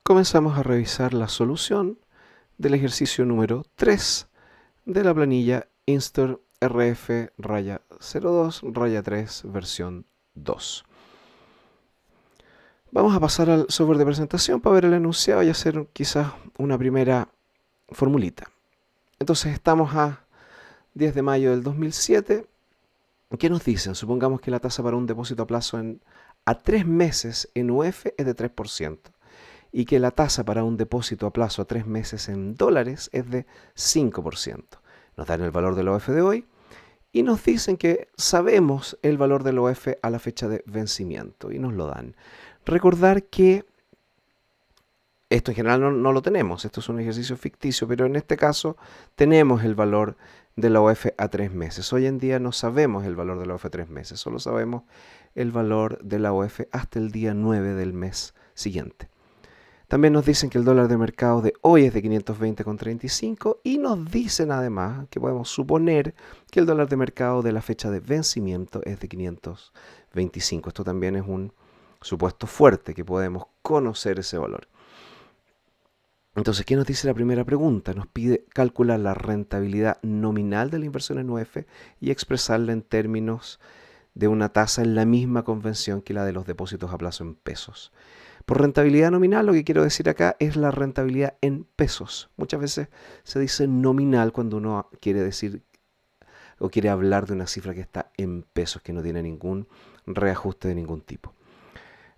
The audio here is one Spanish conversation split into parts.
comenzamos a revisar la solución del ejercicio número 3 de la planilla Instor RF raya 02 raya 3 versión 2. Vamos a pasar al software de presentación para ver el enunciado y hacer quizás una primera formulita. Entonces estamos a 10 de mayo del 2007. ¿Qué nos dicen? Supongamos que la tasa para un depósito a plazo a 3 meses en UF es de 3% y que la tasa para un depósito a plazo a 3 meses en dólares es de 5%. Nos dan el valor del OF de hoy y nos dicen que sabemos el valor del OF a la fecha de vencimiento y nos lo dan. Recordar que esto en general no lo tenemos, esto es un ejercicio ficticio, pero en este caso tenemos el valor de la OF a 3 meses. Hoy en día no sabemos el valor de la OF a 3 meses, solo sabemos el valor de la OF hasta el día 9 del mes siguiente. También nos dicen que el dólar de mercado de hoy es de 520,35 y nos dicen además que podemos suponer que el dólar de mercado de la fecha de vencimiento es de 525. Esto también es un supuesto fuerte que podemos conocer ese valor. Entonces, ¿qué nos dice la primera pregunta? Nos pide calcular la rentabilidad nominal de la inversión en UF y expresarla en términos de una tasa en la misma convención que la de los depósitos a plazo en pesos. Por rentabilidad nominal, lo que quiero decir acá es la rentabilidad en pesos. Muchas veces se dice nominal cuando uno quiere decir o quiere hablar de una cifra que está en pesos, que no tiene ningún reajuste de ningún tipo.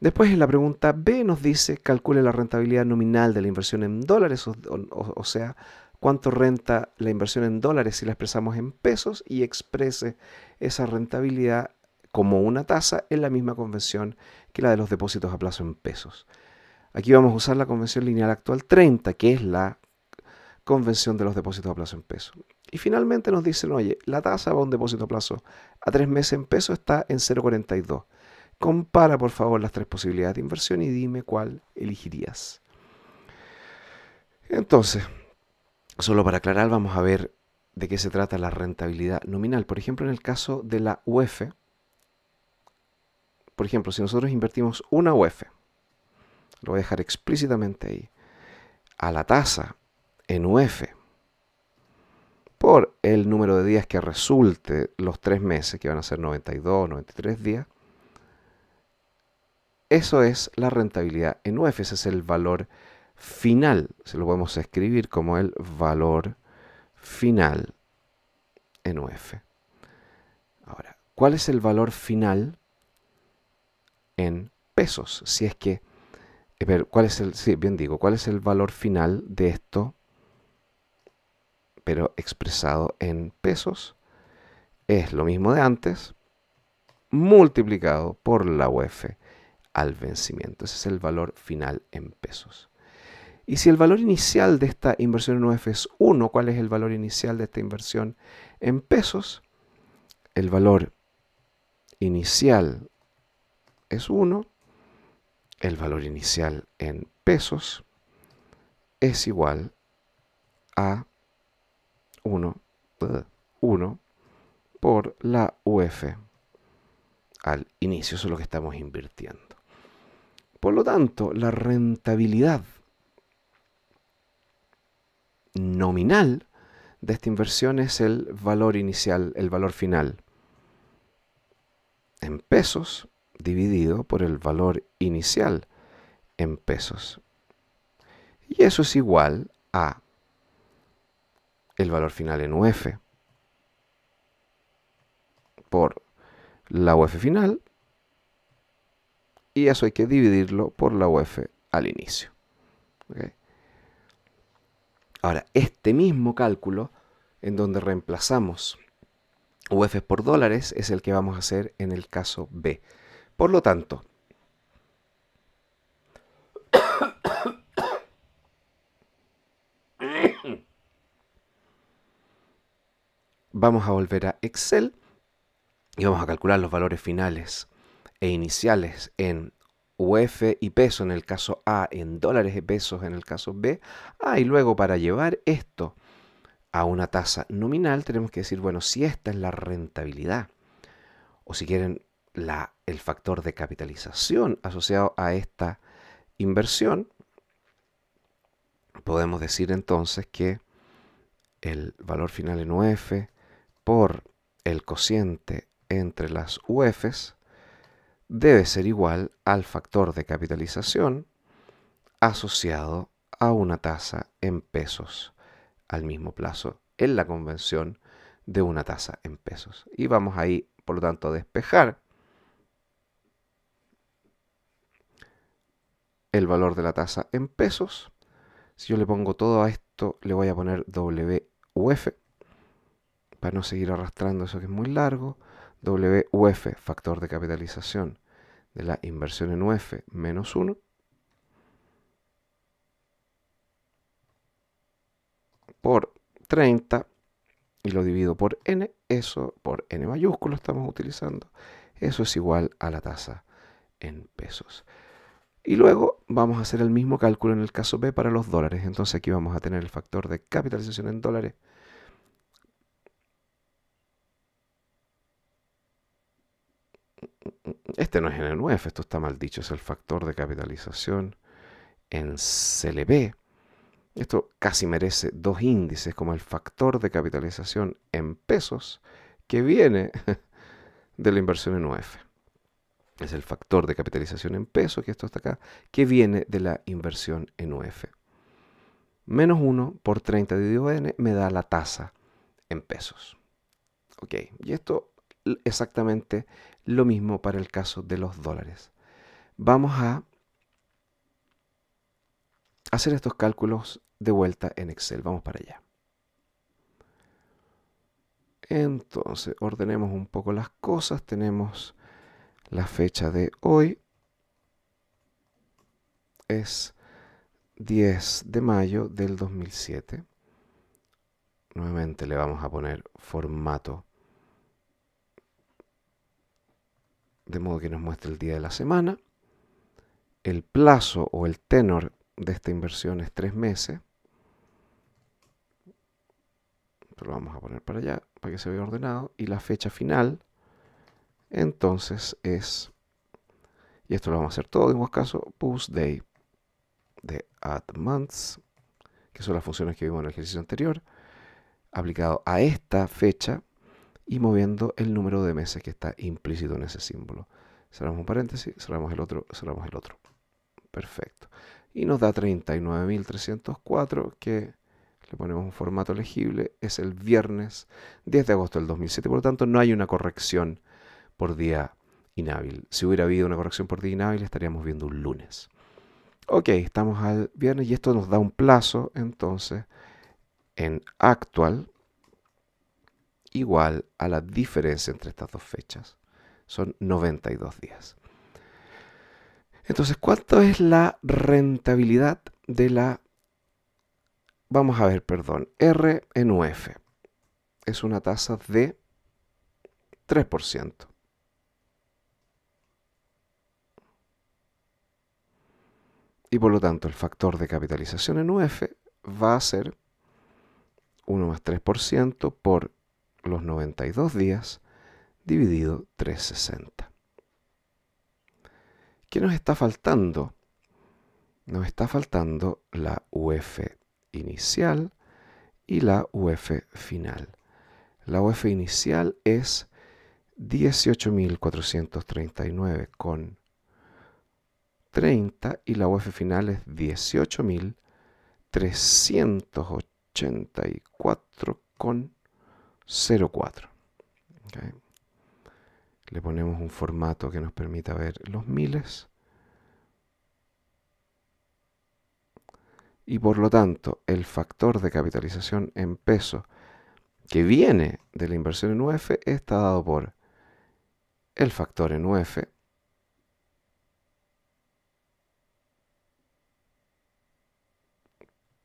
Después en la pregunta B nos dice calcule la rentabilidad nominal de la inversión en dólares, o sea, cuánto renta la inversión en dólares si la expresamos en pesos y exprese esa rentabilidad como una tasa en la misma convención que la de los depósitos a plazo en pesos. Aquí vamos a usar la convención lineal actual 30, que es la convención de los depósitos a plazo en pesos. Y finalmente nos dicen, oye, la tasa para un depósito a plazo a 3 meses en pesos está en 0,42. Compara por favor las 3 posibilidades de inversión y dime cuál elegirías. Entonces, solo para aclarar, vamos a ver de qué se trata la rentabilidad nominal. Por ejemplo, en el caso de la UF, por ejemplo, si nosotros invertimos una UF, lo voy a dejar explícitamente ahí, a la tasa en UF, por el número de días que resulte los 3 meses, que van a ser 92, 93 días, eso es la rentabilidad en UF, ese es el valor final. Se lo podemos escribir como el valor final en UF. Ahora, ¿cuál es el valor final en pesos? Si es que, ¿cuál es ¿cuál es el valor final de esto, pero expresado en pesos? Es lo mismo de antes, multiplicado por la UF al vencimiento. Ese es el valor final en pesos. Y si el valor inicial de esta inversión en UF es 1, ¿cuál es el valor inicial de esta inversión en pesos? El valor inicial es 1, el valor inicial en pesos es igual a 1 por la UF al inicio. Eso es lo que estamos invirtiendo. Por lo tanto, la rentabilidad nominal de esta inversión es el valor inicial, el valor final en pesos dividido por el valor inicial en pesos. Y eso es igual a el valor final en UF por la UF final, y eso hay que dividirlo por la UF al inicio. ¿Okay? Ahora, este mismo cálculo, en donde reemplazamos UF por dólares, es el que vamos a hacer en el caso B. Por lo tanto, vamos a volver a Excel y vamos a calcular los valores finales e iniciales en UF y peso en el caso A, en dólares y pesos en el caso B. Y luego para llevar esto a una tasa nominal tenemos que decir, bueno, si esta es la rentabilidad, o si quieren el factor de capitalización asociado a esta inversión, podemos decir entonces que el valor final en UF por el cociente entre las UFs debe ser igual al factor de capitalización asociado a una tasa en pesos al mismo plazo en la convención de una tasa en pesos. Y vamos ahí, por lo tanto, a despejar el valor de la tasa en pesos. Si yo le pongo todo a esto, le voy a poner WUF, para no seguir arrastrando eso que es muy largo. WUF, factor de capitalización de la inversión en UF, menos 1. Por 30, y lo divido por n, eso por n mayúsculo estamos utilizando, eso es igual a la tasa en pesos. Y luego vamos a hacer el mismo cálculo en el caso B para los dólares. Entonces aquí vamos a tener el factor de capitalización en dólares. Este no es en el UF, esto está mal dicho, es el factor de capitalización en CLP. Esto casi merece dos índices, como el factor de capitalización en pesos que viene de la inversión en UF. Es el factor de capitalización en pesos, que esto está acá, que viene de la inversión en UF. Menos 1 por 30 dividido n me da la tasa en pesos. Ok, y esto exactamente lo mismo para el caso de los dólares. Vamos a hacer estos cálculos de vuelta en Excel. Vamos para allá. Entonces, ordenemos un poco las cosas. Tenemos la fecha de hoy. Es 10 de mayo del 2007. Nuevamente le vamos a poner formato de modo que nos muestre el día de la semana. El plazo o el tenor de esta inversión es 3 meses. Lo vamos a poner para allá para que se vea ordenado. Y la fecha final entonces es, y esto lo vamos a hacer todo en un caso, post day de add months, que son las funciones que vimos en el ejercicio anterior, aplicado a esta fecha y moviendo el número de meses que está implícito en ese símbolo. Cerramos un paréntesis, cerramos el otro, cerramos el otro. Perfecto. Y nos da 39.304, que le ponemos un formato legible, es el viernes 10 de agosto del 2007. Por lo tanto, no hay una corrección por día inhábil. Si hubiera habido una corrección por día inhábil, estaríamos viendo un lunes. Ok, estamos al viernes y esto nos da un plazo, entonces, en actual, igual a la diferencia entre estas dos fechas. Son 92 días. Entonces, ¿cuánto es la rentabilidad de la... Vamos a ver, perdón, R en UF? Es una tasa de 3%. Y por lo tanto, el factor de capitalización en UF va a ser 1 más 3% por los 92 días dividido 360. ¿Qué nos está faltando? Nos está faltando la UF inicial y la UF final. La UF inicial es 18.439,30 y la UF final es 18.384,04. ¿Okay? Le ponemos un formato que nos permita ver los miles. Y por lo tanto, el factor de capitalización en pesos que viene de la inversión en UF está dado por el factor en UF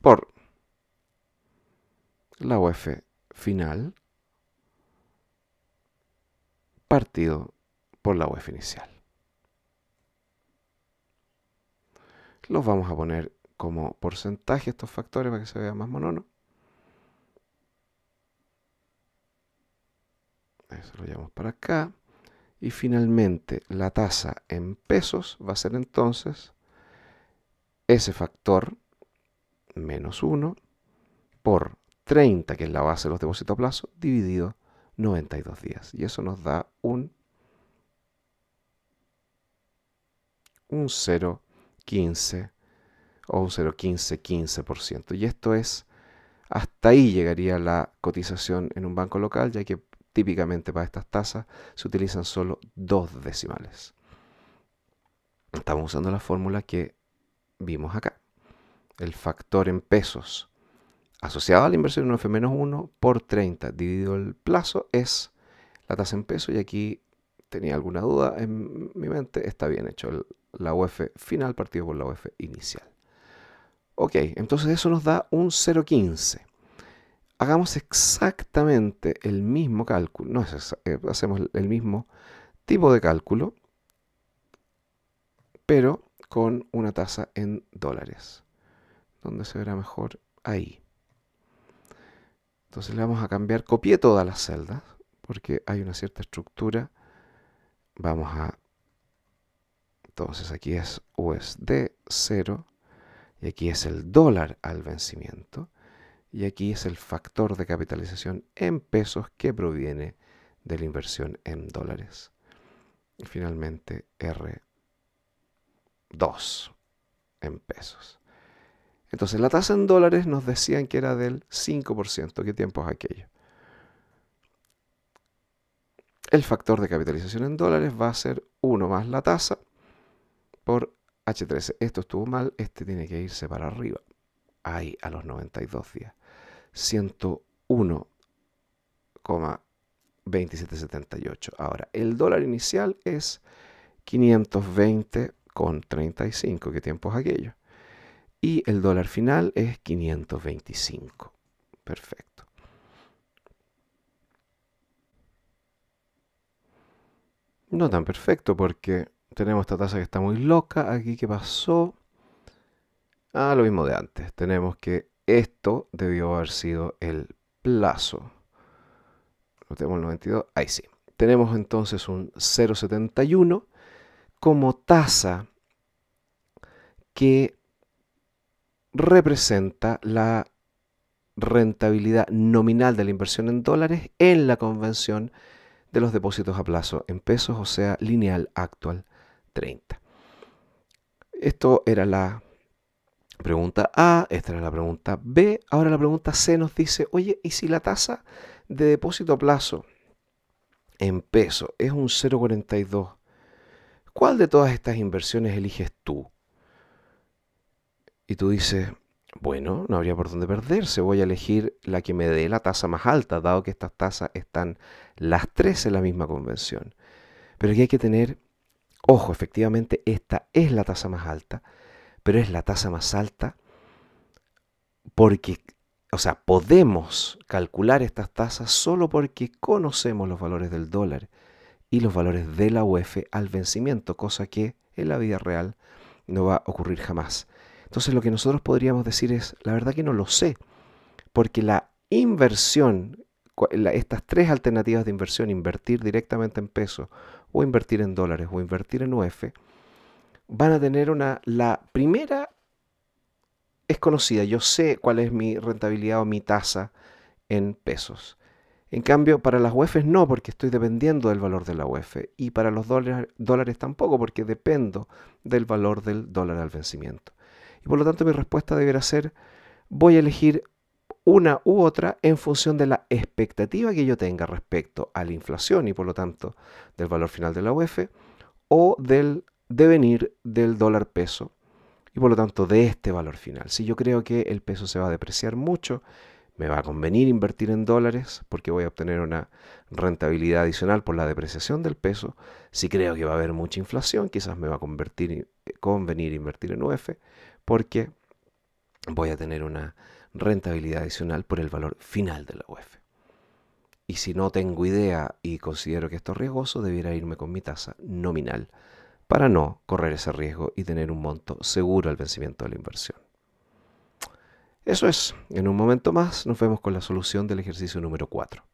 por la UF final partido por la UF inicial. Los vamos a poner como porcentaje estos factores para que se vea más monono. Eso lo llevamos para acá. Y finalmente la tasa en pesos va a ser entonces ese factor menos 1 por 30, que es la base de los depósitos a plazo, dividido 92 días. Y eso nos da un 0,15 o un 0,15%. Y esto es, hasta ahí llegaría la cotización en un banco local, ya que típicamente para estas tasas se utilizan solo 2 decimales. Estamos usando la fórmula que vimos acá. El factor en pesos asociado a la inversión en UF-1 por 30 dividido el plazo es la tasa en pesos. Y aquí tenía alguna duda en mi mente. Está bien hecho. La UF final partido por la UF inicial. Ok, entonces eso nos da un 0,15. Hagamos exactamente el mismo cálculo. No, hacemos el mismo tipo de cálculo, pero con una tasa en dólares. ¿Dónde se verá mejor? Ahí. Entonces le vamos a cambiar, copié todas las celdas, porque hay una cierta estructura. Entonces aquí es USD 0, y aquí es el dólar al vencimiento, y aquí es el factor de capitalización en pesos que proviene de la inversión en dólares. Y finalmente R2 en pesos. Entonces la tasa en dólares nos decían que era del 5%. ¿Qué tiempo es aquello? El factor de capitalización en dólares va a ser 1 más la tasa por H13. Esto estuvo mal, este tiene que irse para arriba. Ahí, a los 92 días. 101,2778. Ahora, el dólar inicial es 520,35. ¿Qué tiempo es aquello? Y el dólar final es 525. Perfecto. No tan perfecto porque tenemos esta tasa que está muy loca. Aquí, ¿qué pasó? Lo mismo de antes. Tenemos que esto debió haber sido el plazo. Lo tenemos el 92. Ahí sí. Tenemos entonces un 0,71 como tasa que representa la rentabilidad nominal de la inversión en dólares en la convención de los depósitos a plazo en pesos, o sea, lineal actual 30. Esto era la pregunta A, esta era la pregunta B. Ahora la pregunta C nos dice, oye, ¿y si la tasa de depósito a plazo en pesos es un 0,42? ¿Cuál de todas estas inversiones eliges tú? Y tú dices, bueno, no habría por dónde perderse, voy a elegir la que me dé la tasa más alta, dado que estas tasas están las tres en la misma convención. Pero aquí hay que tener, ojo, efectivamente esta es la tasa más alta, pero es la tasa más alta porque, o sea, podemos calcular estas tasas solo porque conocemos los valores del dólar y los valores de la UF al vencimiento, cosa que en la vida real no va a ocurrir jamás. Entonces lo que nosotros podríamos decir es, la verdad que no lo sé, porque la inversión, estas tres alternativas de inversión, invertir directamente en pesos, o invertir en dólares, o invertir en UF, van a tener la primera es conocida, yo sé cuál es mi rentabilidad o mi tasa en pesos. En cambio, para las UEFs no, porque estoy dependiendo del valor de la UEF. Y para los dólares tampoco, porque dependo del valor del dólar al vencimiento. Y por lo tanto mi respuesta deberá ser, voy a elegir una u otra en función de la expectativa que yo tenga respecto a la inflación y por lo tanto del valor final de la UEF o del devenir del dólar peso y por lo tanto de este valor final. Si yo creo que el peso se va a depreciar mucho, me va a convenir invertir en dólares porque voy a obtener una rentabilidad adicional por la depreciación del peso. Si creo que va a haber mucha inflación, quizás me va a convenir invertir en UF porque voy a tener una rentabilidad adicional por el valor final de la UF. Y si no tengo idea y considero que esto es riesgoso, debiera irme con mi tasa nominal para no correr ese riesgo y tener un monto seguro al vencimiento de la inversión. Eso es, en un momento más nos vemos con la solución del ejercicio número 4.